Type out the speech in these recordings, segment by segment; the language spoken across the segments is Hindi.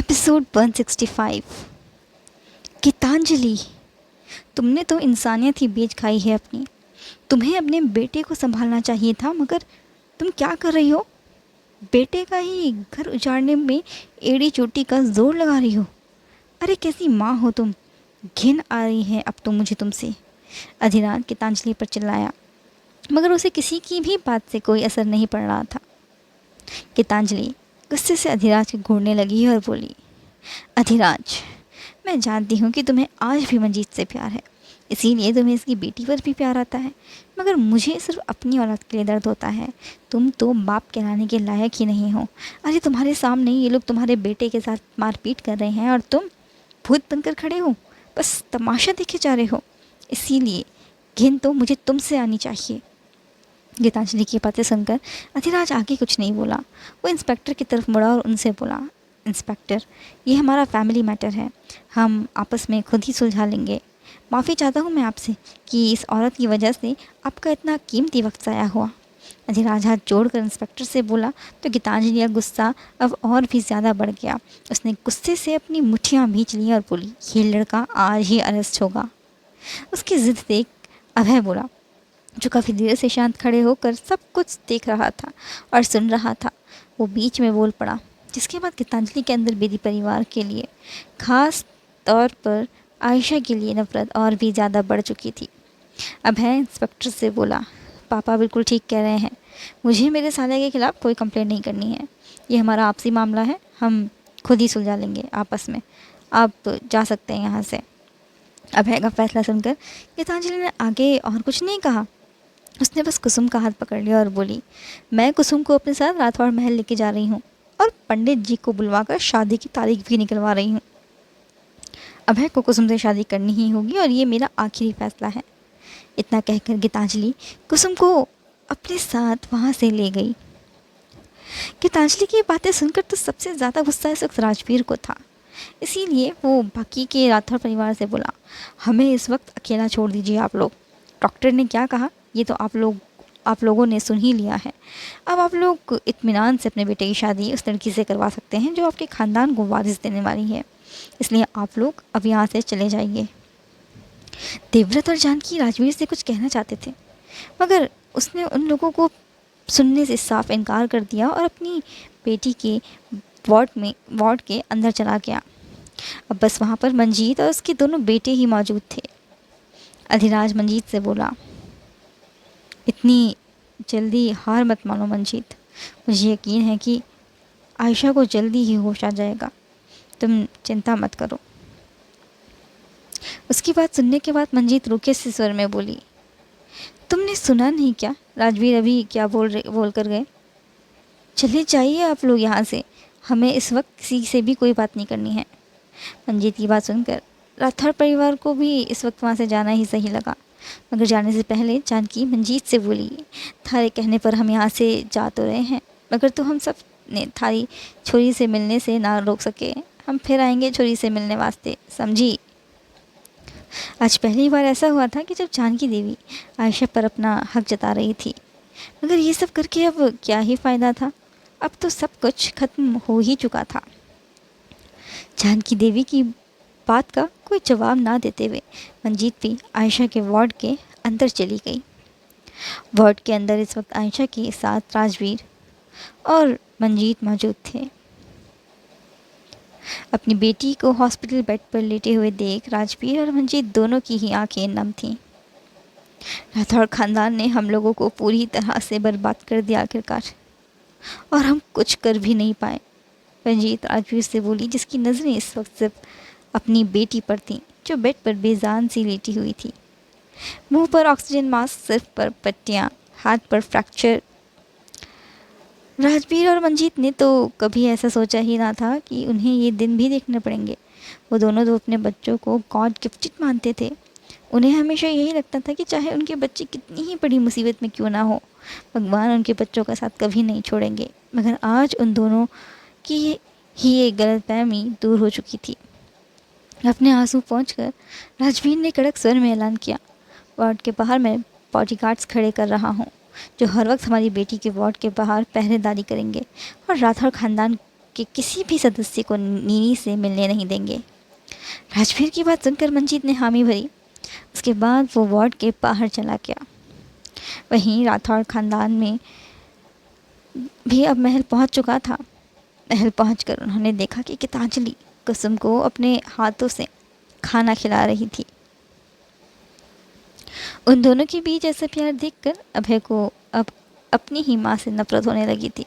एपिसोड 165। गीतांजलि, तुमने तो इंसानियत ही बेच खाई है अपनी। तुम्हें अपने बेटे को संभालना चाहिए था, मगर तुम क्या कर रही हो? बेटे का ही घर उजाड़ने में एड़ी चोटी का जोर लगा रही हो। अरे कैसी माँ हो तुम! घिन आ रही है अब तो मुझे तुमसे। अधिराज गीतांजलि पर चिल्लाया, मगर उसे किसी की भी बात से कोई असर नहीं पड़ रहा था। गीतांजलि गुस्से से अधिराज के घूरने लगी और बोली, अधिराज, मैं जानती हूँ कि तुम्हें आज भी मंजीत से प्यार है, इसीलिए तुम्हें इसकी बेटी पर भी प्यार आता है, मगर मुझे सिर्फ अपनी औलाद के लिए दर्द होता है। तुम तो बाप कहलाने के लायक ही नहीं हो। अरे तुम्हारे सामने ये लोग तुम्हारे बेटे के साथ मारपीट कर रहे हैं और तुम भूत बनकर खड़े हो, बस तमाशा देखे जा रहे हो। इसीलिए घिन तो मुझे तुमसे आनी चाहिए। गीतांजलि की बातें सुनकर अधिराज आगे कुछ नहीं बोला। वो इंस्पेक्टर की तरफ मुड़ा और उनसे बोला, इंस्पेक्टर, ये हमारा फैमिली मैटर है, हम आपस में खुद ही सुलझा लेंगे। माफ़ी चाहता हूँ मैं आपसे कि इस औरत की वजह से आपका इतना कीमती वक्त ज़ाया हुआ। अधिराज हाथ जोड़कर इंस्पेक्टर से बोला तो गीतांजलि का गुस्सा अब और भी ज़्यादा बढ़ गया। उसने गुस्से से अपनी मुट्ठियाँ भींच ली और बोली, ये लड़का आज ही अरेस्ट होगा। उसकी ज़िद देख अभय बोला, जो काफ़ी देर से शांत खड़े होकर सब कुछ देख रहा था और सुन रहा था। वो बीच में बोल पड़ा, जिसके बाद गीतांजलि के अंदर बेदी परिवार के लिए, खास तौर पर आयशा के लिए नफरत और भी ज़्यादा बढ़ चुकी थी। अभय इंस्पेक्टर से बोला, पापा बिल्कुल ठीक कह रहे हैं, मुझे मेरे साले के खिलाफ़ कोई कंप्लेंट नहीं करनी है। ये हमारा आपसी मामला है, हम खुद ही सुलझा लेंगे आपस में। आप जा सकते हैं यहाँ से। अभय का फैसला सुनकर गीतांजलि ने आगे और कुछ नहीं कहा। उसने बस कुसुम का हाथ पकड़ लिया और बोली, मैं कुसुम को अपने साथ राठौड़ महल लेके जा रही हूँ और पंडित जी को बुलवाकर शादी की तारीख भी निकलवा रही हूँ। अभय को कुसुम से शादी करनी ही होगी और ये मेरा आखिरी फैसला है। इतना कहकर गीतांजलि कुसुम को अपने साथ वहाँ से ले गई। गीतांजलि की बातें सुनकर तो सबसे ज़्यादा गुस्सा इस वक्त राजवीर को था, इसीलिए वो बाकी के राठौड़ परिवार से बोला, हमें इस वक्त अकेला छोड़ दीजिए आप लोग। डॉक्टर ने क्या कहा ये तो आप लोगों ने सुन ही लिया है। अब आप लोग इत्मीनान से अपने बेटे की शादी उस लड़की से करवा सकते हैं जो आपके ख़ानदान को वारिस देने वाली है, इसलिए आप लोग अब यहाँ से चले जाइए। देवव्रत और जानकी राजवीर से कुछ कहना चाहते थे, मगर उसने उन लोगों को सुनने से साफ इनकार कर दिया और अपनी बेटी के वार्ड के अंदर चला गया। अब बस वहाँ पर मंजीत और उसके दोनों बेटे ही मौजूद थे। अधिराज मंजीत से बोला, इतनी जल्दी हार मत मानो मंजीत, मुझे यकीन है कि आयशा को जल्दी ही होश आ जाएगा, तुम चिंता मत करो। उसकी बात सुनने के बाद मंजीत रूखे से स्वर में बोली, तुमने सुना नहीं क्या राजवीर अभी क्या बोल कर गए? चले जाइए आप लोग यहाँ से, हमें इस वक्त किसी से भी कोई बात नहीं करनी है। मंजीत की बात सुनकर राठौड़ परिवार को भी इस वक्त वहाँ से जाना ही सही लगा, मगर जाने से पहले जानकी मंजीत से बोली, थारे कहने पर हम यहाँ से जा तो रहे हैं, मगर तो हम सब ने थारी छोरी से मिलने से ना रोक सके। हम फिर आएंगे छोरी से मिलने वास्ते, समझी? आज पहली बार ऐसा हुआ था कि जब जानकी देवी आयशा पर अपना हक जता रही थी, मगर ये सब करके अब क्या ही फ़ायदा था, अब तो सब कुछ खत्म हो ही चुका था। जानकी देवी की बात का कोई जवाब ना देते हुए मंजीत भी आयशा के वार्ड के अंदर चली गई। वार्ड के अंदर इस वक्त आयशा के साथ राजवीर और मंजीत मौजूद थे। अपनी बेटी को हॉस्पिटल बेड पर लेटे हुए देख राजवीर और मंजीत दोनों की ही आंखें नम थीं। राठौड़ खानदान ने हम लोगों को पूरी तरह से बर्बाद कर दिया आखिरकार, और हम कुछ कर भी नहीं पाए, मंजीत राजवीर से बोली, जिसकी नज़रें इस वक्त सिर्फ अपनी बेटी पर थीं, जो बेड पर बेजान सी लेटी हुई थी। मुंह पर ऑक्सीजन मास्क, सिर पर पट्टियाँ, हाथ पर फ्रैक्चर। राजवीर और मंजीत ने तो कभी ऐसा सोचा ही ना था कि उन्हें ये दिन भी देखने पड़ेंगे। वो दोनों तो अपने बच्चों को गॉड गिफ्टेड मानते थे। उन्हें हमेशा यही लगता था कि चाहे उनके बच्चे कितनी ही बड़ी मुसीबत में क्यों ना हो, भगवान उनके बच्चों का साथ कभी नहीं छोड़ेंगे। मगर आज उन दोनों की ही ये गलतफहमी दूर हो चुकी थी। अपने आंसू पोंछकर राजवीर ने कड़क स्वर में ऐलान किया, वार्ड के बाहर मैं बॉडीगार्ड्स खड़े कर रहा हूँ, जो हर वक्त हमारी बेटी के वार्ड के बाहर पहरेदारी करेंगे और राठौड़ खानदान के किसी भी सदस्य को नीनी से मिलने नहीं देंगे। राजवीर की बात सुनकर मंजीत ने हामी भरी। उसके बाद वो वार्ड के बाहर चला गया। वहीं राठौड़ खानदान में भी अब महल पहुंच चुका था। महल पहुंचकर उन्होंने देखा कि गीतांजलि कुसुम को अपने हाथों से खाना खिला रही थी। उन दोनों के बीच ऐसा प्यार देखकर अभय को अब अपनी ही माँ से नफरत होने लगी थी।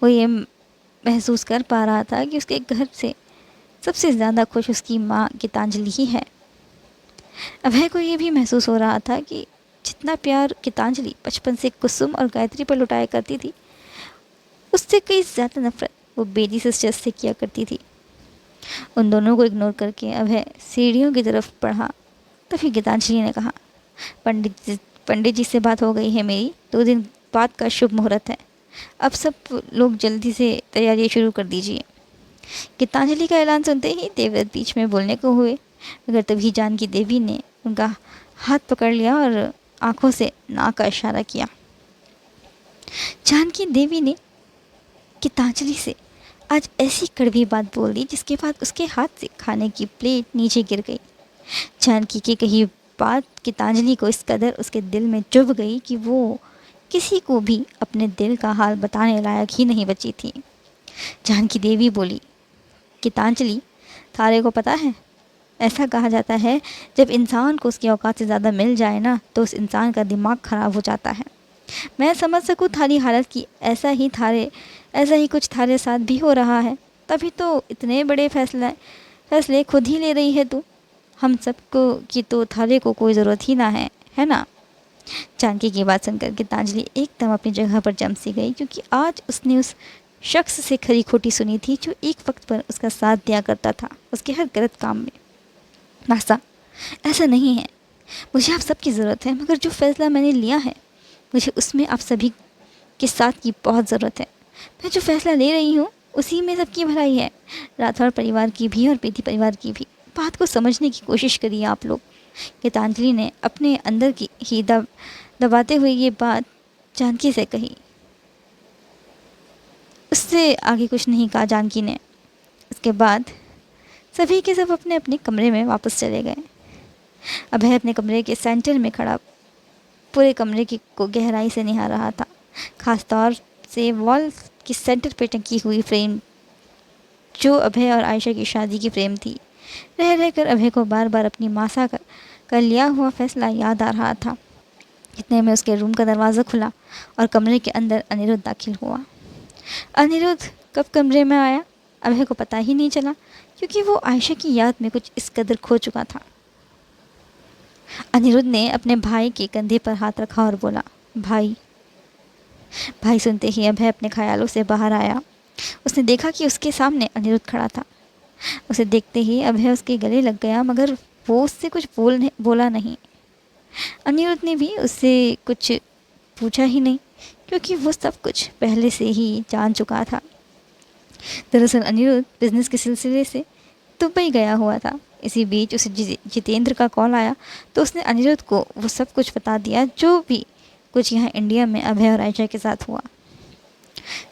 वो ये महसूस कर पा रहा था कि उसके घर से सबसे ज़्यादा खुश उसकी माँ गीतांजलि ही है। अभय को ये भी महसूस हो रहा था कि जितना प्यार गीतांजलि बचपन से कुसुम और गायत्री पर लुटाया करती थी, उससे कई ज़्यादा नफरत वो बेटी सिस्टर्स से किया करती थी। उन दोनों को इग्नोर करके अभय सीढ़ियों की तरफ बढ़ा। तभी गीतांजलि ने कहा, पंडित जी से बात हो गई है मेरी, 2 दिन बाद का शुभ मुहूर्त है। अब सब लोग जल्दी से तैयारियां शुरू कर दीजिए। गीतांजलि का ऐलान सुनते ही देवव्रत बीच में बोलने को हुए, मगर तभी जानकी देवी ने उनका हाथ पकड़ लिया और आंखों से ना का इशारा किया। जानकी देवी ने गीतांजलि से आज ऐसी कड़वी बात बोल दी जिसके बाद उसके हाथ से खाने की प्लेट नीचे गिर गई। जानकी की कही बात गीतांजलि को इस कदर उसके दिल में चुभ गई कि वो किसी को भी अपने दिल का हाल बताने लायक ही नहीं बची थी। जानकी देवी बोली, गीतांजलि, थारे को पता है, ऐसा कहा जाता है जब इंसान को उसकी औकात से ज़्यादा मिल जाए ना तो उस इंसान का दिमाग ख़राब हो जाता है। मैं समझ सकूँ थारी हालत की, ऐसा ही कुछ थारे साथ भी हो रहा है, तभी तो इतने बड़े फैसले खुद ही ले रही है तू। हम सबको की तो थारे को कोई ज़रूरत ही ना है ना। जानकी की बात सुनकर गीतांजलि एकदम अपनी जगह पर जम सी गई, क्योंकि आज उसने उस शख्स से खरी खोटी सुनी थी जो एक वक्त पर उसका साथ दिया करता था उसके हर गलत काम में। नासा, ऐसा नहीं है, मुझे आप सबकी ज़रूरत है, मगर जो फैसला मैंने लिया है मुझे उसमें आप सभी के साथ की बहुत ज़रूरत है। मैं जो फैसला ले रही हूँ उसी में सबकी भलाई है, राठौड़ परिवार की भी और बेदी परिवार की भी। बात को समझने की कोशिश करिए आप लोग। गीतांजलि ने अपने अंदर की ही दबाते हुए ये बात जानकी से कही। उससे आगे कुछ नहीं कहा जानकी ने। उसके बाद सभी के सब अपने अपने कमरे में वापस चले गए। अभय अपने कमरे के सेंटर में खड़ा पूरे कमरे की को गहराई से निहार रहा था। खास तौर से वॉल की सेंटर पे टंगी हुई फ्रेम, जो अभय और आयशा की शादी की फ्रेम थी। रह रहकर अभय को बार बार अपनी मासा का लिया हुआ फैसला याद आ रहा था। इतने में उसके रूम का दरवाज़ा खुला और कमरे के अंदर अनिरुद्ध दाखिल हुआ। अनिरुद्ध कब कमरे में आया अभय को पता ही नहीं चला, क्योंकि वो आयशा की याद में कुछ इस कदर खो चुका था। अनिरुद्ध ने अपने भाई के कंधे पर हाथ रखा और बोला, भाई। भाई सुनते ही अभय अपने ख्यालों से बाहर आया। उसने देखा कि उसके सामने अनिरुद्ध खड़ा था। उसे देखते ही अभय उसके गले लग गया, मगर वो उससे कुछ बोला नहीं। अनिरुद्ध ने भी उससे कुछ पूछा ही नहीं, क्योंकि वो सब कुछ पहले से ही जान चुका था। दरअसल अनिरुद्ध बिजनेस के सिलसिले से दुबई गया हुआ था। इसी बीच उसे जितेंद्र का कॉल आया तो उसने अनिरुद्ध को वो सब कुछ बता दिया, जो भी कुछ यहाँ इंडिया में अभय और आयशा के साथ हुआ।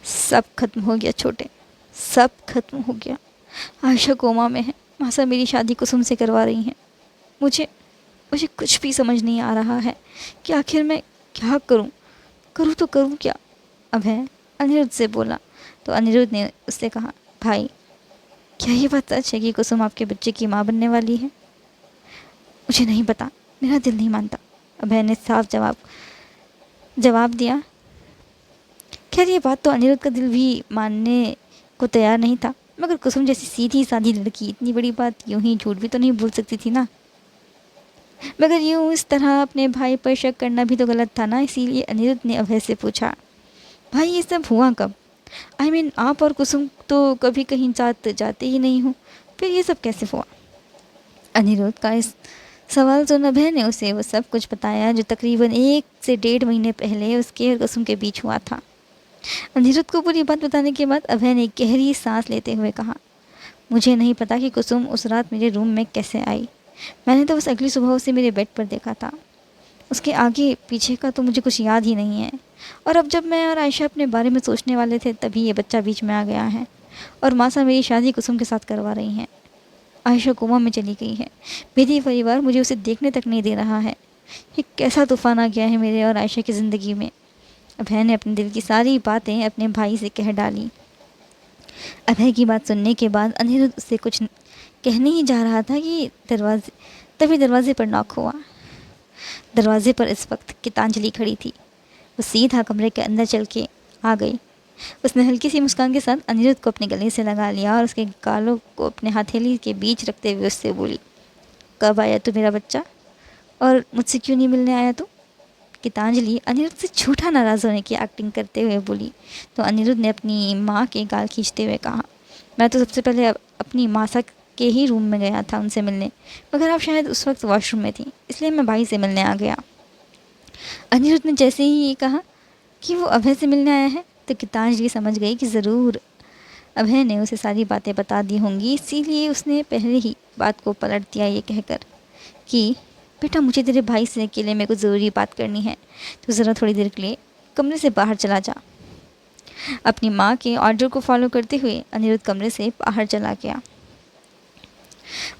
सब खत्म हो गया छोटे, सब खत्म हो गया। आयशा कोमा में है, मासा मेरी शादी कुसुम से करवा रही हैं। मुझे कुछ भी समझ नहीं आ रहा है कि आखिर मैं क्या करूं तो करूं क्या। अभय अनिरुद्ध से बोला तो अनिरुद्ध ने उससे कहा, भाई, क्या ये बात सच है कि कुसुम आपके बच्चे की माँ बनने वाली है? मुझे नहीं पता, मेरा दिल नहीं मानता, अभय ने साफ जवाब दिया। खैर ये बात तो अनिरुद्ध का दिल भी मानने को तैयार नहीं था, मगर कुसुम जैसी सीधी सादी लड़की इतनी बड़ी बात यूं ही झूठ भी तो नहीं बोल सकती थी ना। मगर यूं इस तरह अपने भाई पर शक करना भी तो गलत था ना। इसीलिए अनिरुद्ध ने अभय से पूछा, भाई ये सब हुआ कब? I mean, आप और कुसुम तो कभी कहीं साथ जाते ही नहीं हो, फिर ये सब कैसे हुआ? अनिरुद्ध का इस सवाल सुन अभय ने उसे वो सब कुछ बताया जो तकरीबन 1 से 1.5 महीने पहले उसके और कुसुम के बीच हुआ था। अनिरुद्ध को पूरी बात बताने के बाद अभय ने गहरी सांस लेते हुए कहा, मुझे नहीं पता कि कुसुम उस रात मेरे रूम में कैसे आई। मैंने तो बस अगली सुबह उसे मेरे बेड पर देखा था। उसके आगे पीछे का तो मुझे कुछ याद ही नहीं है। और अब जब मैं और आयशा अपने बारे में सोचने वाले थे तभी ये बच्चा बीच में आ गया है। और मासा मेरी शादी कुसुम के साथ करवा रही हैं। आयशा कोमा में चली गई है। मेरी परिवार मुझे उसे देखने तक नहीं दे रहा है। ये कैसा तूफ़ान आ गया है मेरे और आयशा की ज़िंदगी में। अभय ने अपने दिल की सारी बातें अपने भाई से कह डाली। अभय की बात सुनने के बाद अनिरुद्ध उससे कुछ कहने ही जा रहा था कि तभी दरवाजे पर नॉक हुआ। दरवाजे पर इस वक्त गीतांजलि खड़ी थी। वो सीधा कमरे के अंदर चल के आ गई। उसने हल्की सी मुस्कान के साथ अनिरुद्ध को अपने गले से लगा लिया और उसके गालों को अपने हथेली के बीच रखते हुए उससे बोली, कब आया तू मेरा बच्चा, और मुझसे क्यों नहीं मिलने आया तू? गीतांजलि अनिरुद्ध से झूठा नाराज़ होने की एक्टिंग करते हुए बोली तो अनिरुद्ध ने अपनी माँ के गाल खींचते हुए कहा, मैं तो सबसे पहले अपनी मासा के ही रूम में गया था उनसे मिलने, मगर आप शायद उस वक्त वॉशरूम में थी, इसलिए मैं भाई से मिलने आ गया। अनिरुद्ध ने जैसे ही ये कहा कि वो अभय से मिलने आया है तो गीतांजलि समझ गई कि ज़रूर अभय ने उसे सारी बातें बता दी होंगी, इसीलिए उसने पहले ही बात को पलट दिया ये कहकर कि बेटा मुझे तेरे भाई से अकेले में कुछ ज़रूरी बात करनी है, तो ज़रा थोड़ी देर के लिए कमरे से बाहर चला जा। अपनी माँ के ऑर्डर को फॉलो करते हुए अनिरुद्ध कमरे से बाहर चला गया।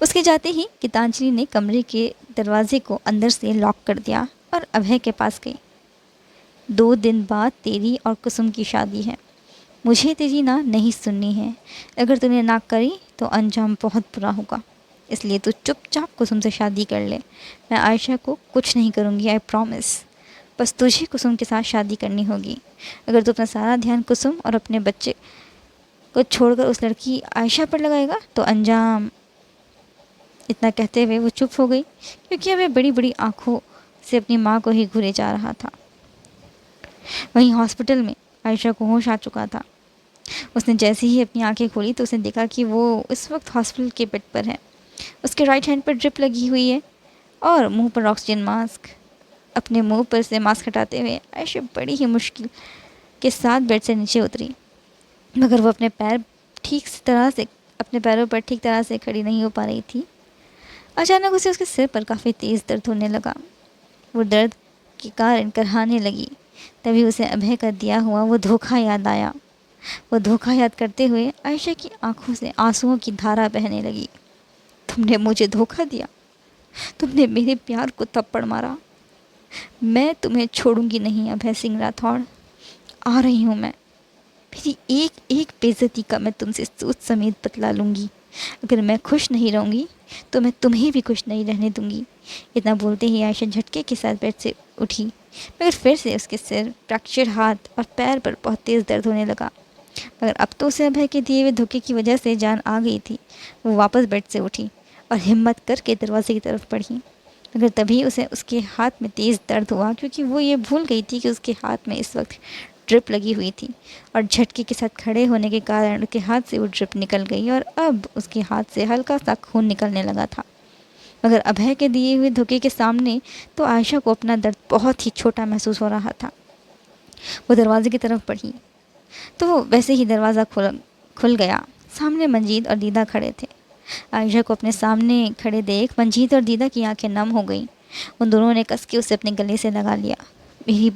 उसके जाते ही गीतांजलि ने कमरे के दरवाजे को अंदर से लॉक कर दिया और अभय के पास गई। 2 दिन बाद तेरी और कुसुम की शादी है। मुझे तेरी ना नहीं सुननी है। अगर तूने ना करी तो अंजाम बहुत बुरा होगा, इसलिए तू चुपचाप कुसुम से शादी कर ले। मैं आयशा को कुछ नहीं करूँगी, आई प्रॉमिस। बस तुझे कुसुम के साथ शादी करनी होगी। अगर तू अपना सारा ध्यान कुसुम और अपने बच्चे को छोड़कर उस लड़की आयशा पर लगाएगा तो अंजाम। इतना कहते हुए वो चुप हो गई, क्योंकि वह बड़ी बड़ी आंखों से अपनी माँ को ही घूरे जा रहा था। वहीं हॉस्पिटल में आयशा को होश आ चुका था। उसने जैसे ही अपनी आंखें खोली तो उसने देखा कि वो इस वक्त हॉस्पिटल के बेड पर है। उसके राइट हैंड पर ड्रिप लगी हुई है और मुंह पर ऑक्सीजन मास्क। अपने मुंह पर से मास्क हटाते हुए आयशा बड़ी ही मुश्किल के साथ बेड से नीचे उतरी, मगर वो अपने पैरों पर ठीक तरह से खड़ी नहीं हो पा रही थी। अचानक उसे उसके सिर पर काफ़ी तेज़ दर्द होने लगा। वो दर्द के कारण कराहने लगी। तभी उसे अभय का दिया हुआ वो धोखा याद आया। वो धोखा याद करते हुए आयशा की आंखों से आंसुओं की धारा बहने लगी। तुमने मुझे धोखा दिया, तुमने मेरे प्यार को थप्पड़ मारा। मैं तुम्हें छोड़ूंगी नहीं अभय सिंह राठौड़। आ रही हूँ मैं। मेरी एक एक बेइज्जती का मैं तुमसे सूद समेत बदला लूँगी। अगर मैं खुश नहीं रहूँगी तो मैं तुम्हें भी खुश नहीं रहने दूँगी। इतना बोलते ही आयशा झटके के साथ बेड से उठी, मगर फिर से उसके सिर, फ्रैक्चर हाथ और पैर पर बहुत तेज़ दर्द होने लगा। मगर अब तो उसे अभय के दिए हुए धोखे की वजह से जान आ गई थी। वो वापस बेड से उठी और हिम्मत करके दरवाजे की तरफ बढ़ी, मगर तभी उसे उसके हाथ में तेज़ दर्द हुआ, क्योंकि वो ये भूल गई थी कि उसके हाथ में इस वक्त ड्रिप लगी हुई थी और झटके के साथ खड़े होने के कारण उसके हाथ से वो ड्रिप निकल गई और अब उसके हाथ से हल्का सा खून निकलने लगा था। मगर अभय के दिए हुए धोखे के सामने तो आयशा को अपना दर्द बहुत ही छोटा महसूस हो रहा था। वो दरवाजे की तरफ बढ़ी तो वैसे ही दरवाज़ा खुल गया। सामने मंजीत और दीदा खड़े थे। आयशा को अपने सामने खड़े देख मंजीत और दीदा की आंखें नम हो गईं। उन दोनों ने कस के उसे अपने गले से लगा लिया। मेरी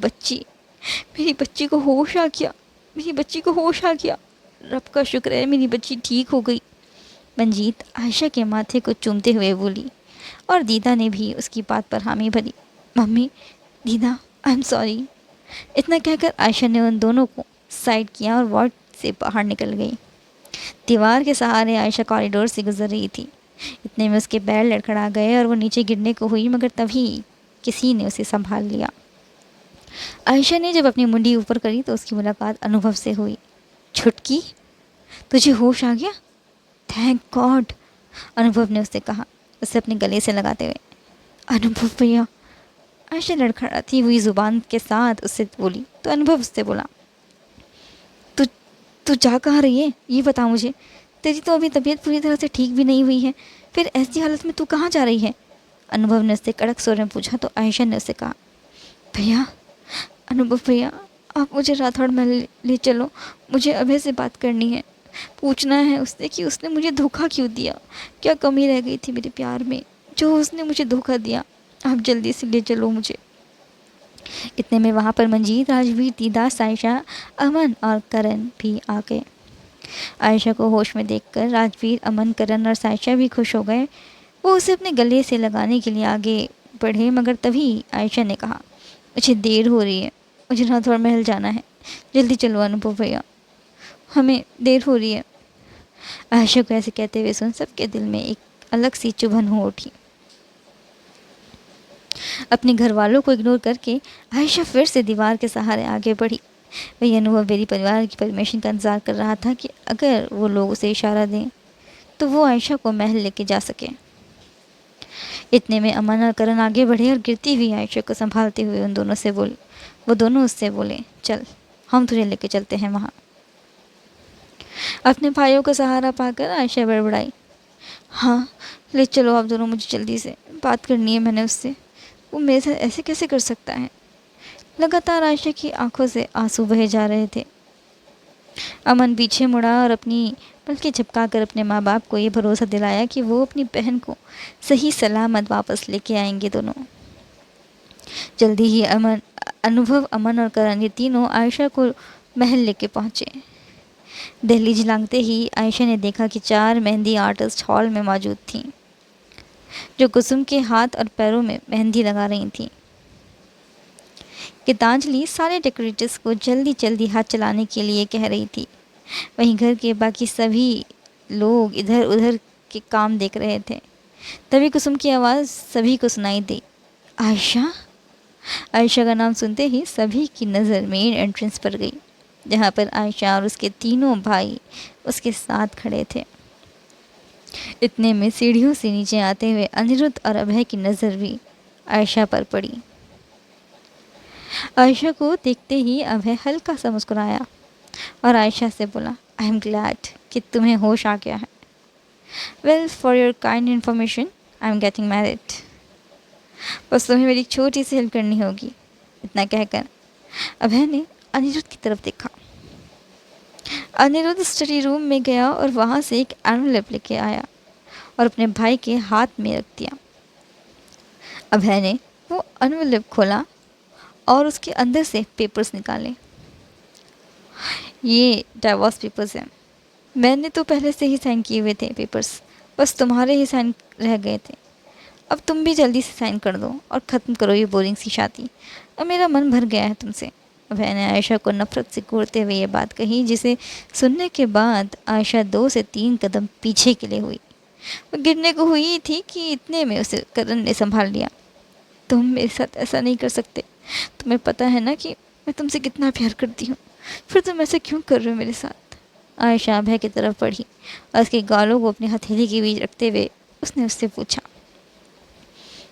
बच्ची को होश आ गया, मेरी बच्ची को होश आ गया। रब का शुक्र है मेरी बच्ची ठीक हो गई। मंजीत आयशा के माथे को चूमते हुए बोली और दीदा ने भी उसकी बात पर हामी भरी। मम्मी, दीदा, आई एम सॉरी। इतना कहकर आयशा ने उन दोनों को साइड किया और वार्ड से बाहर निकल गई। दीवार के सहारे आयशा कॉरिडोर से गुजर रही थी। इतने में उसके पैर लड़खड़ा गए और वो नीचे गिरने को हुई, मगर तभी किसी ने उसे संभाल लिया। आयशा ने जब अपनी मुंडी ऊपर करी तो उसकी मुलाकात अनुभव से हुई। छुटकी, तुझे होश आ गया? थैंक गॉड, अनुभव ने उससे कहा, उसे अपने गले से लगाते हुए। अनुभव भैया, आयशा लड़खड़ाती हुई जुबान के साथ उससे बोली तो अनुभव उससे बोला, तू तू जा कहाँ रही है, ये बता मुझे। तेरी तो अभी तबीयत पूरी तरह से ठीक भी नहीं हुई है, फिर ऐसी हालत में तू कहाँ जा रही है? अनुभव ने उससे कड़क स्वर में पूछा तो आयशा ने उससे कहा, भैया, अनुभव भैया, आप मुझे राठौड़ महल ले चलो। मुझे अभय से बात करनी है। पूछना है उससे कि उसने मुझे धोखा क्यों दिया। क्या कमी रह गई थी मेरे प्यार में जो उसने मुझे धोखा दिया। आप जल्दी से ले चलो मुझे। इतने में वहाँ पर मंजीत, राजवीर, दीदा, सायशा, अमन और करण भी आ गए। आयशा को होश में देखकर राजवीर, अमन, करण और सायशा भी खुश हो गए। वो उसे अपने गले से लगाने के लिए आगे बढ़े, मगर तभी आयशा ने कहा, मुझे देर हो रही है, मुझे राठौड़ महल जाना है, जल्दी चलो अनुभव भैया, हमें देर हो रही है। आयशा को ऐसे कहते हुए सुन सबके दिल में एक अलग सी चुभन हो उठी। अपने घर वालों को इग्नोर करके आयशा फिर से दीवार के सहारे आगे बढ़ी। वही अनुभव मेरी परिवार की परमिशन का इंतज़ार कर रहा था कि अगर वो लोग उसे इशारा दें तो वो आयशा को महल लेके जा सके। इतने में अमन और करण आगे बढ़े और गिरती हुई आयशा को संभालते हुए वो दोनों उससे बोले, चल हम तुझे लेके चलते हैं वहाँ। अपने भाइयों का सहारा पाकर आयशा बड़बड़ाई, हाँ ले चलो आप दोनों, मुझे जल्दी से बात करनी है मैंने उससे, वो मेरे साथ ऐसे कैसे कर सकता है। लगातार आयशा की आंखों से आंसू बहे जा रहे थे। अमन पीछे मुड़ा और अपनी पलकें झपकाकर अपने माँ बाप को ये भरोसा दिलाया कि वो अपनी बहन को सही सलामत वापस लेके आएंगे दोनों। जल्दी ही अनुभव, अमन और करण ये तीनों आयशा को महल लेके पहुँचे। दहलीज लांघते ही आयशा ने देखा कि 4 मेहंदी आर्टिस्ट हॉल में मौजूद थीं, जो कुसुम के हाथ और पैरों में मेहंदी लगा रही थीं। गीतांजलि सारे डेकोरेटर्स को जल्दी जल्दी हाथ चलाने के लिए कह रही थी। वहीं घर के बाकी सभी लोग इधर उधर के काम देख रहे थे। तभी कुसुम की आवाज़ सभी को सुनाई दी, आयशा। आयशा का नाम सुनते ही सभी की नज़र मेन एंट्रेंस पर गई, जहाँ पर आयशा और उसके तीनों भाई उसके साथ खड़े थे। इतने में सीढ़ियों से नीचे आते हुए अनिरुद्ध और अभय की नज़र भी आयशा पर पड़ी। आयशा को देखते ही अभय हल्का सा मुस्कुराया और आयशा से बोला, आई एम ग्लैड कि तुम्हें होश आ गया है। Well, for your kind information, I am getting married. बस तुम्हें मेरी छोटी सी हेल्प करनी होगी। इतना कहकर अभय ने अनिरुद्ध की तरफ देखा। अनिरुद्ध स्टडी रूम में गया और वहाँ से एक एनवलप लेके आया और अपने भाई के हाथ में रख दिया। अभय ने वो एनवलप खोला और उसके अंदर से पेपर्स निकाले। ये डाइवोर्स पेपर्स हैं। मैंने तो पहले से ही साइन किए हुए थे पेपर्स, बस तुम्हारे ही साइन रह गए थे। अब तुम भी जल्दी से साइन कर दो और ख़त्म करो ये बोरिंग सी शादी। अब मेरा मन भर गया है तुमसे। अभय ने आयशा को नफरत से घूरते हुए ये बात कही, जिसे सुनने के बाद आयशा 2 से 3 कदम पीछे के लिए हुई। वो गिरने को हुई थी कि इतने में उसे करण ने संभाल लिया। तुम मेरे साथ ऐसा नहीं कर सकते। तुम्हें पता है ना कि मैं तुमसे कितना प्यार करती हूँ, फिर तुम ऐसा क्यों कर रहे हो मेरे साथ। आयशा अभय की तरफ बढ़ी और उसके गालों को अपनी हथेली के बीच रखते हुए उसने उससे पूछा,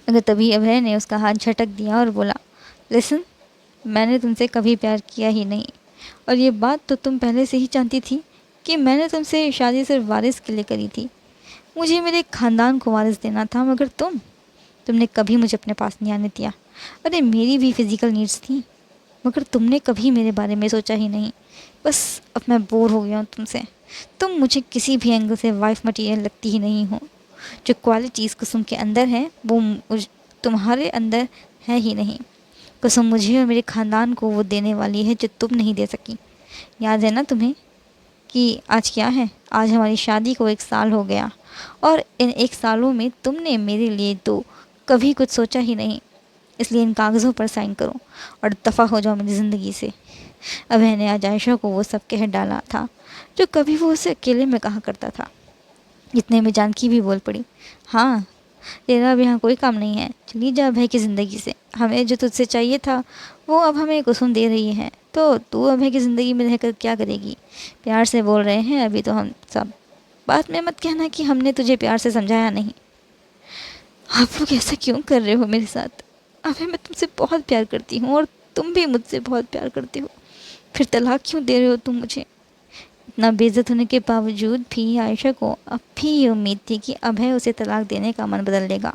मगर तभी अभय ने उसका हाथ झटक दिया और बोला, लिसन, मैंने तुमसे कभी प्यार किया ही नहीं, और ये बात तो तुम पहले से ही जानती थी कि मैंने तुमसे शादी सिर्फ वारिस के लिए करी थी। मुझे मेरे ख़ानदान को वारिस देना था, मगर तुमने कभी मुझे अपने पास नहीं आने दिया। अरे मेरी भी फिज़िकल नीड्स थी, मगर तुमने कभी मेरे बारे में सोचा ही नहीं। बस अब मैं बोर हो गया हूँ तुमसे। तुम मुझे किसी भी एंगल से वाइफ मटेरियल लगती ही नहीं हो। जो क्वालिटीज़ कुसुम के अंदर है वो तुम्हारे अंदर है ही नहीं। कुसुम मुझे और मेरे ख़ानदान को वो देने वाली है जो तुम नहीं दे सकी। याद है ना तुम्हें कि आज क्या है? आज हमारी शादी को 1 साल हो गया, और इन 1 सालों में तुमने मेरे लिए तो कभी कुछ सोचा ही नहीं। इसलिए इन कागज़ों पर साइन करो और दफ़ा हो जाओ मेरी ज़िंदगी से। अभय ने आज आयशा को वो सब कह डाला था जो कभी वो उसे अकेले में कहा करता था। इतने में जानकी भी बोल पड़ी, हाँ तेरा अब यहाँ कोई काम नहीं है, चली जा अभय की ज़िंदगी से। हमें जो तुझसे चाहिए था वो अब हमें कुसुम दे रही है, तो तू अभय की ज़िंदगी में रहकर क्या करेगी। प्यार से बोल रहे हैं अभी तो हम सब। बात में मत कहना कि हमने तुझे प्यार से समझाया नहीं। आप लोग ऐसा क्यों कर रहे हो मेरे साथ? अभय, मैं तुमसे बहुत प्यार करती हूँ और तुम भी मुझसे बहुत प्यार करते हो, फिर तलाक क्यों दे रहे हो तुम मुझे? इतना बेइज्जत होने के बावजूद भी आयशा को अब भी ये उम्मीद थी कि अभय उसे तलाक देने का मन बदल लेगा,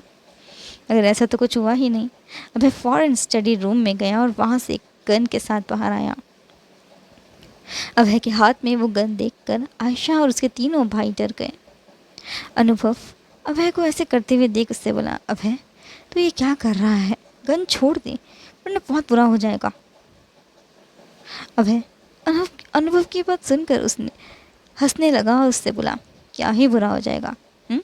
मगर ऐसा तो कुछ हुआ ही नहीं। अभय फ़ौरन स्टडी रूम में गया और वहाँ से एक गन के साथ बाहर आया। अभय के हाथ में वो गन देखकर आयशा और उसके तीनों भाई डर गए। अनुभव अभय को ऐसे करते हुए देख उससे बोला, अभय तो ये क्या कर रहा है? गन छोड़ दे वरना बहुत बुरा हो जाएगा। अभय अनुभव की बात सुनकर उसने हंसने लगा और उससे बोला, क्या ही बुरा हो जाएगा? हुँ?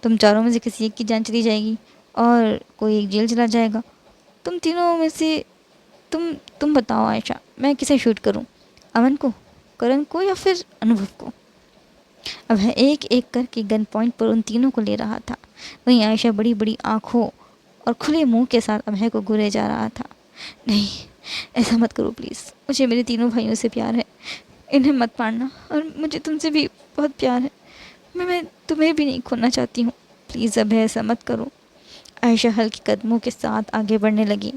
तुम चारों में से किसी एक की जान चली जाएगी और कोई एक जेल चला जाएगा। तुम तीनों में से तुम बताओ आयशा, मैं किसे शूट करूं? अमन को, करण को या फिर अनुभव को? अब वह एक एक करके गन पॉइंट पर उन तीनों को ले रहा था। वहीं आयशा बड़ी बड़ी आंखों और खुले मुंह के साथ अभय को घूरे जा रहा था। नहीं, ऐसा मत करो प्लीज़, मुझे मेरे तीनों भाइयों से प्यार है, इन्हें मत मारना, और मुझे तुमसे भी बहुत प्यार है, मैं तुम्हें भी नहीं खोना चाहती हूँ, प्लीज़ अभय ऐसा मत करो। आयशा हल्के कदमों के साथ आगे बढ़ने लगी।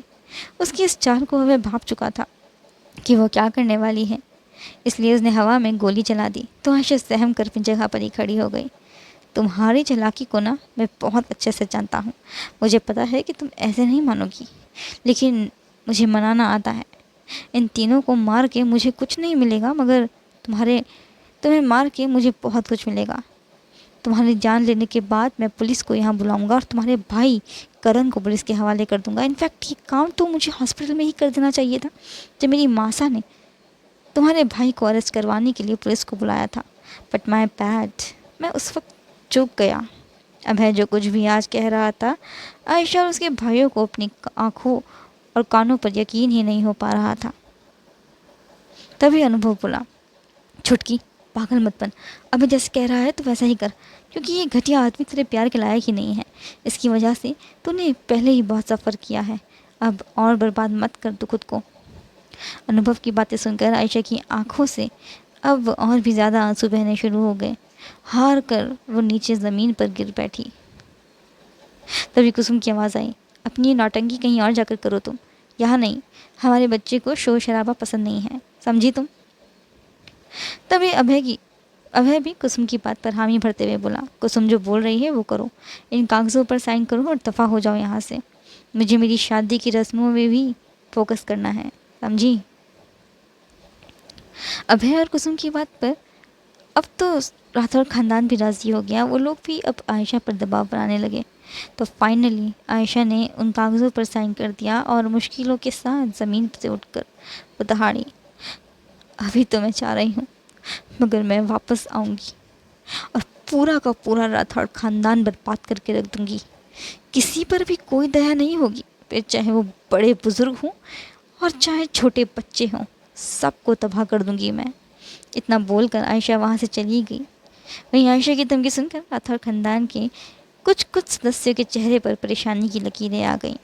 उसकी इस चाल को वह भाप चुका था कि वो क्या करने वाली है, इसलिए उसने हवा में गोली चला दी तो आयशा सहम कर अपनी जगह पर ही खड़ी हो गई। तुम्हारी चालाकी को ना मैं बहुत अच्छे से जानता हूँ, मुझे पता है कि तुम ऐसे नहीं मानोगी, लेकिन मुझे मनाना आता है। इन तीनों को मार के मुझे कुछ नहीं मिलेगा, मगर तुम्हें मार के मुझे बहुत कुछ मिलेगा। तुम्हारी जान लेने के बाद मैं पुलिस को यहाँ बुलाऊंगा और तुम्हारे भाई करण को पुलिस के हवाले कर दूंगा। इनफैक्ट ये काम तो मुझे हॉस्पिटल में ही कर देना चाहिए था, जब मेरी मासा ने तुम्हारे भाई को अरेस्ट करवाने के लिए पुलिस को बुलाया था। बट माई बैड, मैं उस वक्त चूक गया। अभय जो कुछ भी आज कह रहा था, आयशा और उसके भाइयों को अपनी आंखों और कानों पर यकीन ही नहीं हो पा रहा था। तभी अनुभव बोला, छुटकी, पागल मत बन, अभी जैसे कह रहा है तो वैसा ही कर, क्योंकि ये घटिया आदमी तेरे प्यार के लायक ही नहीं है। इसकी वजह से तूने पहले ही बहुत सफ़र किया है, अब और बर्बाद मत कर तू खुद को। अनुभव की बातें सुनकर आयशा की आंखों से अब और भी ज़्यादा आंसू बहने शुरू हो गए। हार कर वो नीचे ज़मीन पर गिर बैठी। तभी कुसुम की आवाज़ आई, अपनी नौटंकी कहीं और जाकर करो तुम, यहाँ नहीं। हमारे बच्चे को शोर शराबा पसंद नहीं है, समझी तुम? तभी अभय भी कुसुम की बात पर हामी भरते हुए बोला, कुसुम जो बोल रही है वो करो, इन कागज़ों पर साइन करो और दफ़ा हो जाओ यहाँ से। मुझे मेरी शादी की रस्मों में भी फोकस करना है, समझी? अभय और कुसुम की बात पर अब तो राठौर खानदान भी राज़ी हो गया। वो लोग भी अब आयशा पर दबाव बनाने लगे। तो फाइनली आयशा ने उन कागज़ों पर साइन कर दिया और मुश्किलों के साथ ज़मीन से उठकर वो दहाड़ी, अभी तो मैं चाह रही हूँ, मगर मैं वापस आऊँगी और पूरा का पूरा राठौर खानदान बर्बाद करके रख दूँगी। किसी पर भी कोई दया नहीं होगी, फिर चाहे वो बड़े बुज़ुर्ग हों और चाहे छोटे बच्चे हों, सबको तबाह कर दूँगी मैं। इतना बोलकर आयशा वहाँ से चली गई। वहीं आयशा की धमकी सुनकर राठौर खानदान के कुछ कुछ सदस्यों के चेहरे पर परेशानी की लकीरें आ गईं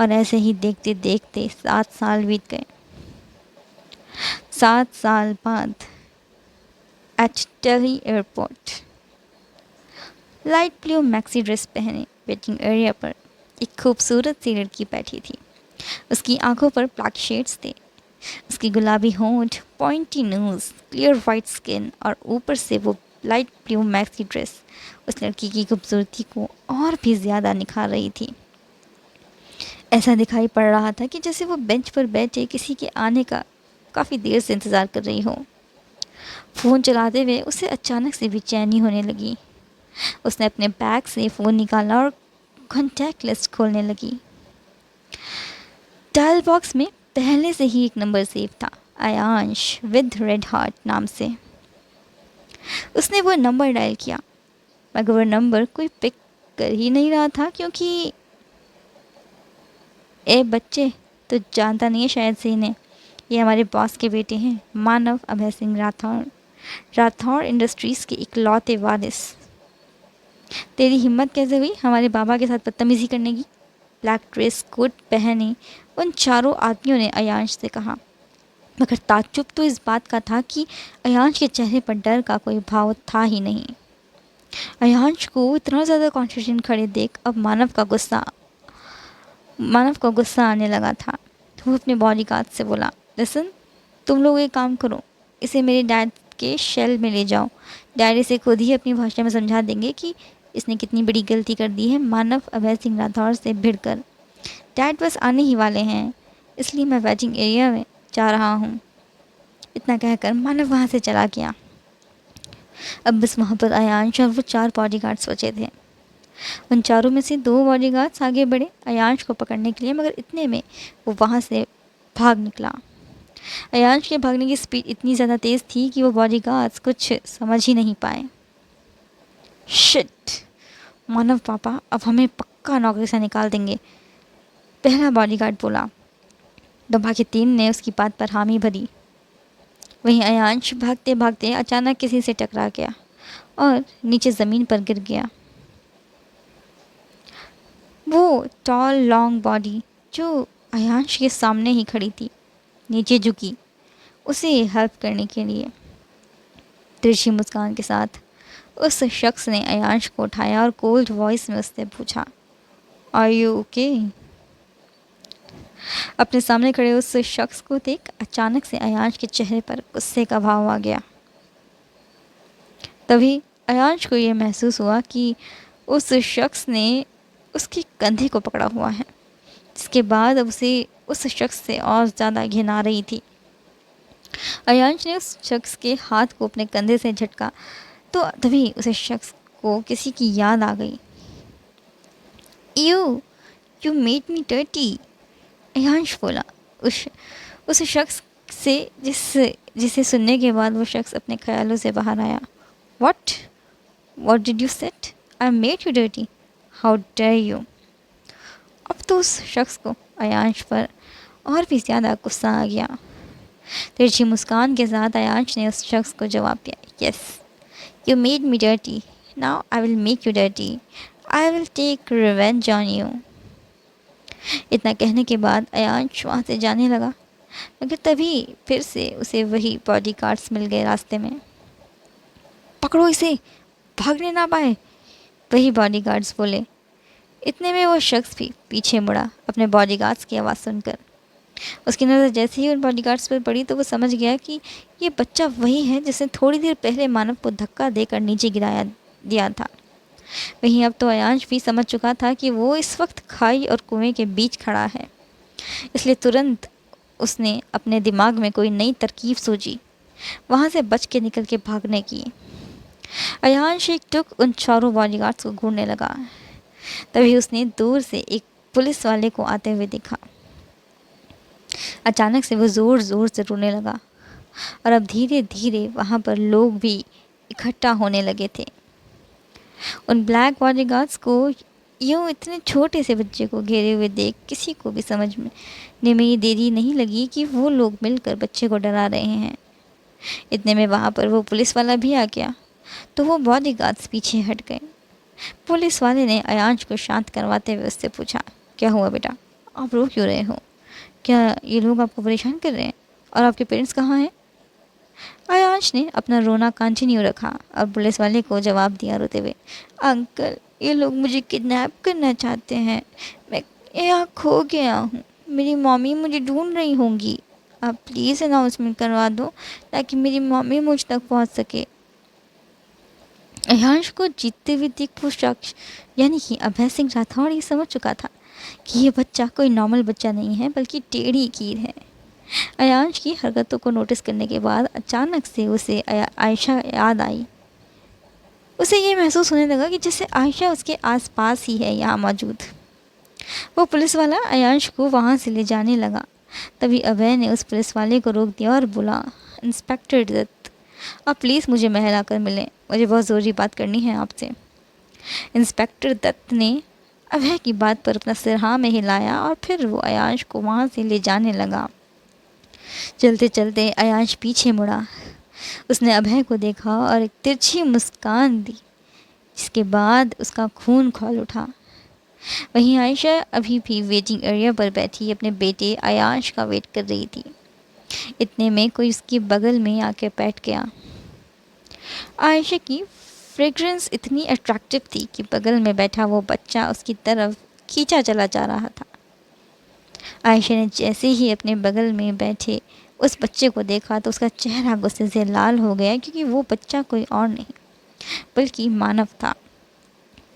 और ऐसे ही देखते देखते 7 साल बीत गए। 7 साल बाद at Delhi airport, light blue maxi dress पहने वेटिंग एरिया पर एक खूबसूरत सी लड़की बैठी थी। उसकी आंखों पर ब्लैक शेड्स थे, उसकी गुलाबी होंठ, pointy nose, clear white skin और ऊपर से वो लाइट ब्लू मैक्सी ड्रेस उस लड़की की खूबसूरती को और भी ज़्यादा निखार रही थी। ऐसा दिखाई पड़ रहा था कि जैसे वो बेंच पर बैठे किसी के आने का काफ़ी देर से इंतज़ार कर रही हो। फ़ोन चलाते हुए उसे अचानक से बेचैनी होने लगी। उसने अपने बैग से फ़ोन निकाला और कॉन्टैक्ट लिस्ट खोलने लगी। डायल बॉक्स में पहले से ही एक नंबर सेव था, आयांश विद रेड हार्ट नाम से। उसने वो नंबर डायल किया, मगर वो नंबर कोई पिक कर ही नहीं रहा था, क्योंकि ए बच्चे, तो जानता नहीं है शायद से इन्हें, ये हमारे बॉस के बेटे हैं, मानव अभय सिंह राठौर, राठौर इंडस्ट्रीज़ के इकलौते वारिस। तेरी हिम्मत कैसे हुई हमारे बाबा के साथ बदतमीज़ी करने की? ब्लैक ड्रेस कोट पहने उन चारों आदमियों ने अयांश से कहा, मगर ताज्जुब तो इस बात का था कि अयांश के चेहरे पर डर का कोई भाव था ही नहीं। अयांश को इतना ज़्यादा कॉन्फिडेंट खड़े देख अब मानव का गुस्सा आने लगा था। वो अपने बॉडीगार्ड से बोला, लिसन, तुम लोग एक काम करो, इसे मेरे डैड के शेल में ले जाओ। डैड इसे खुद ही अपनी भाषा में समझा देंगे कि इसने कितनी बड़ी गलती कर दी है मानव अभय सिंह राठौर से भिड़कर। डैड बस आने ही वाले हैं, इसलिए मैं वेटिंग एरिया में जा रहा हूँ। इतना कहकर मानव वहाँ से चला गया। अब बस वहाँ पर अयांश और वो 4 बॉडीगार्ड्स बचे थे। उन चारों में से 2 बॉडीगार्ड्स आगे बढ़े अयांश को पकड़ने के लिए, मगर इतने में वो वहाँ से भाग निकला। अयांश के भागने की स्पीड इतनी ज़्यादा तेज़ थी कि वो बॉडीगार्ड्स कुछ समझ ही नहीं पाए। शिट! मानव पापा अब हमें पक्का नौकरी से निकाल देंगे, पहला बॉडीगार्ड बोला। तो बाकी 3 ने उसकी बात पर हामी भरी। वहीं अयांश भागते भागते अचानक किसी से टकरा गया और नीचे ज़मीन पर गिर गया। वो टॉल लॉन्ग बॉडी जो अयांश के सामने ही खड़ी थी नीचे झुकी उसे हेल्प करने के लिए। तिरछी मुस्कान के साथ उस शख्स ने अयांश को उठाया और कोल्ड वॉइस में उससे पूछा, आर यू ओके? अपने सामने खड़े उस शख्स को देख अचानक से अयांश के चेहरे पर गुस्से का भाव आ गया। तभी अयांश को यह महसूस हुआ कि उस शख्स ने उसके कंधे को पकड़ा हुआ है, जिसके बाद अब उसे उस शख्स से और ज़्यादा घिन आ रही थी। अयांश ने उस शख्स के हाथ को अपने कंधे से झटका तो तभी उस शख्स को किसी की याद आ गई। You made me dirty, Ayansh बोला उस शख्स से जिसे सुनने के बाद वो शख्स अपने ख्यालों से बाहर आया। What did you said? I made you dirty. How dare you? अब तो उस शख्स को अयांश पर और भी ज़्यादा गुस्सा आ गया। तिरछी मुस्कान के साथ अयांश ने उस शख्स को जवाब दिया, yes, you made me dirty, now I will make you dirty, I will take revenge on you. इतना कहने के बाद अयांश वहाँ से जाने लगा, मगर तभी फिर से उसे वही बॉडीगार्ड्स मिल गए रास्ते में। पकड़ो इसे, भागने ना पाए, वही बॉडीगार्ड्स बोले। इतने में वो शख्स भी पीछे मुड़ा अपने बॉडीगार्ड्स की आवाज़ सुनकर। उसकी नज़र जैसे ही उन बॉडीगार्ड्स पर पड़ी तो वो समझ गया कि ये बच्चा वही है जिसने थोड़ी देर पहले मानव को धक्का देकर नीचे गिराया दिया था। वहीं अब तो अयांश भी समझ चुका था कि वो इस वक्त खाई और कुएं के बीच खड़ा है, इसलिए तुरंत उसने अपने दिमाग में कोई नई तरकीब सोची, वहाँ से बच के निकल के भागने की। अयांश एक टुक उन चारों बॉडीगार्ड्स को घूरने लगा। तभी उसने दूर से एक पुलिस वाले को आते हुए देखा। अचानक से वो ज़ोर ज़ोर से रोने लगा और अब धीरे धीरे वहाँ पर लोग भी इकट्ठा होने लगे थे। उन ब्लैक बॉडीगार्ड्स को यूँ इतने छोटे से बच्चे को घेरे हुए देख किसी को भी समझने में ये देरी नहीं लगी कि वो लोग मिलकर बच्चे को डरा रहे हैं। इतने में वहाँ पर वो पुलिस वाला भी आ गया तो वो बॉडीगार्ड्स पीछे हट गए। पुलिस वाले ने अयांश को शांत करवाते हुए उससे पूछा, क्या हुआ बेटा, आप रो क्यों रहे हो? क्या ये लोग आपको परेशान कर रहे हैं? और आपके पेरेंट्स कहाँ हैं? अयांश ने अपना रोना कंटिन्यू रखा और पुलिस वाले को जवाब दिया रोते हुए, अंकल, ये लोग मुझे किडनैप करना चाहते हैं, मैं यहाँ खो गया हूँ, मेरी मम्मी मुझे ढूंढ रही होंगी, आप प्लीज़ अनाउंसमेंट करवा दो ताकि मेरी मम्मी मुझ तक पहुँच सके। अयांश को जीतते हुए देख वो शख्स यानी कि अभय सिंह राठौड़ ये समझ चुका था कि ये बच्चा कोई नॉर्मल बच्चा नहीं है बल्कि टेढ़ी कीर है। अयांश की हरकतों को नोटिस करने के बाद अचानक से उसे आयशा याद आई। उसे ये महसूस होने लगा कि जैसे आयशा उसके आसपास ही है यहाँ मौजूद। वो पुलिस वाला अयांश को वहाँ से ले जाने लगा। तभी अभय ने उस पुलिस वाले को रोक दिया और बोला, इंस्पेक्टर दत्त, आप प्लीज़ मुझे महल आकर मिलें, मुझे बहुत ज़रूरी बात करनी है आपसे। इंस्पेक्टर दत्त ने अभय की बात पर अपना सिर हाँ में हिलाया और फिर वो अयांश को वहाँ से ले जाने लगा। चलते चलते अयांश पीछे मुड़ा। उसने अभय को देखा और एक तिरछी मुस्कान दी, जिसके बाद उसका खून खौल उठा। वहीं आयशा अभी भी वेटिंग एरिया पर बैठी अपने बेटे अयांश का वेट कर रही थी। इतने में कोई उसके बगल में आके बैठ गया। आयशा की फ्रेग्रेंस इतनी अट्रैक्टिव थी कि बगल में बैठा वो बच्चा उसकी तरफ खींचा चला जा रहा था। आयशा ने जैसे ही अपने बगल में बैठे उस बच्चे को देखा तो उसका चेहरा गुस्से से लाल हो गया, क्योंकि वो बच्चा कोई और नहीं बल्कि मानव था।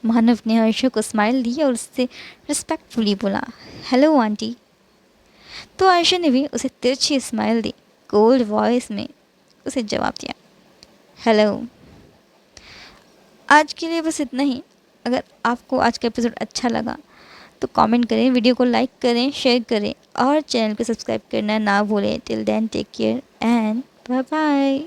मानव ने आयशा को स्माइल दी और उससे रिस्पेक्टफुली बोला, हेलो आंटी। तो आयशा ने भी उसे तिरछी स्माइल दी, कोल्ड वॉइस में उसे जवाब दिया, हेलो। आज के लिए बस इतना ही। अगर आपको आज का एपिसोड अच्छा लगा तो कमेंट करें, वीडियो को लाइक करें, शेयर करें और चैनल को सब्सक्राइब करना ना भूलें। Till then take care and bye bye.